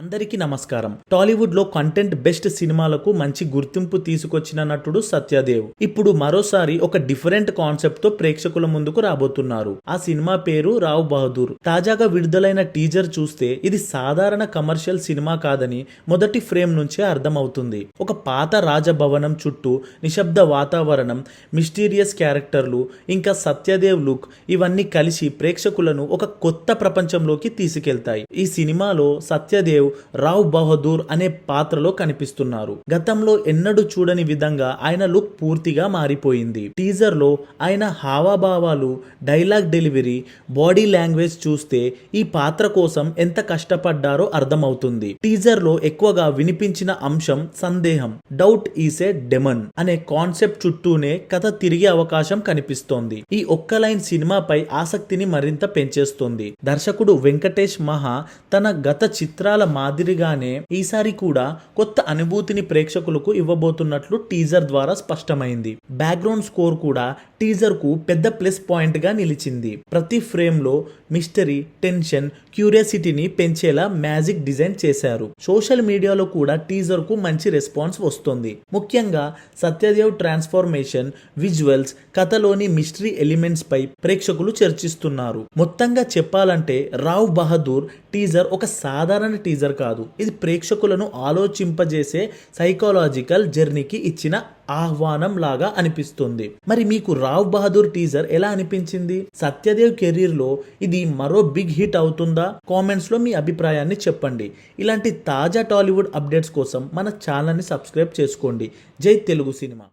అందరికీ నమస్కారం. టాలీవుడ్ లో కంటెంట్ బెస్ట్ సినిమాలకు మంచి గుర్తింపు తీసుకొచ్చిన నటుడు సత్యదేవ్ ఇప్పుడు మరోసారి ఒక డిఫరెంట్ కాన్సెప్ట్ తో ప్రేక్షకుల ముందుకు రాబోతున్నారు. ఆ సినిమా పేరు రావ్ బహదూర్. తాజాగా విడుదలైన టీజర్ చూస్తే ఇది సాధారణ కమర్షియల్ సినిమా కాదని మొదటి ఫ్రేమ్ నుంచే అర్థమవుతుంది. ఒక పాత రాజభవనం చుట్టూ నిశ్శబ్ద వాతావరణం, మిస్టీరియస్ క్యారెక్టర్లు, ఇంకా సత్యదేవ్ లుక్ ఇవన్నీ కలిసి ప్రేక్షకులను ఒక కొత్త ప్రపంచంలోకి తీసుకెళ్తాయి. ఈ సినిమాలో సత్యదేవ్ రావ్ బహదూర్ అనే పాత్రలో కనిపిస్తున్నారు. గతంలో ఎన్నడూ చూడని విధంగా ఆయన లుక్ పూర్తిగా మారిపోయింది. టీజర్ లో ఆయన హావభావాలు, డైలాగ్ డెలివరీ, బాడీ లాంగ్వేజ్ చూస్తే ఈ పాత్ర కోసం ఎంత కష్టపడ్డారో అర్థమవుతుంది. టీజర్ లో ఎక్కువగా వినిపించిన అంశం సందేహం, డౌట్ ఈస్ ఏ డెమన్ అనే కాన్సెప్ట్ చుట్టూనే కథ తిరిగే అవకాశం కనిపిస్తోంది. ఈ ఒక్క లైన్ సినిమాపై ఆసక్తిని మరింత పెంచేస్తోంది. దర్శకుడు వెంకటేష్ మహా తన గత చిత్రాల మాదిరిగానే ఈసారి కూడా కొత్త అనుభూతిని ప్రేక్షకులకు ఇవ్వబోతున్నట్లు టీజర్ ద్వారా స్పష్టమైంది. బ్యాక్గ్రౌండ్ స్కోర్ కూడా టీజర్ కు పెద్ద ప్లస్ పాయింట్ గా నిలిచింది. ప్రతి ఫ్రేమ్ లో మిస్టరీ, టెన్షన్, క్యూరియాసిటీని పెంచేలా మ్యాజిక్ డిజైన్ చేశారు. సోషల్ మీడియాలో కూడా టీజర్ కు మంచి రెస్పాన్స్ వస్తుంది. ముఖ్యంగా సత్యదేవ్ ట్రాన్స్ఫర్మేషన్, విజువల్స్, కథలోని మిస్టరీ ఎలిమెంట్స్ పై ప్రేక్షకులు చర్చిస్తున్నారు. మొత్తంగా చెప్పాలంటే రావ్ బహదూర్ టీజర్ ఒక సాధారణ టీజర్ కాదు. ఇది ప్రేక్షకులను ఆలోచింపజేసే సైకలాజికల్ జర్నీకి ఇచ్చిన ఆహ్వానం లాగా అనిపిస్తుంది. మరి మీకు రావ్ బహదూర్ టీజర్ ఎలా అనిపించింది? సత్యదేవ్ కెరీర్ లో ఇది మరో బిగ్ హిట్ అవుతుందా? కామెంట్స్ లో మీ అభిప్రాయాన్ని చెప్పండి. ఇలాంటి తాజా టాలీవుడ్ అప్డేట్స్ కోసం మన ఛానల్ ని సబ్స్క్రైబ్ చేసుకోండి. జై తెలుగు సినిమా.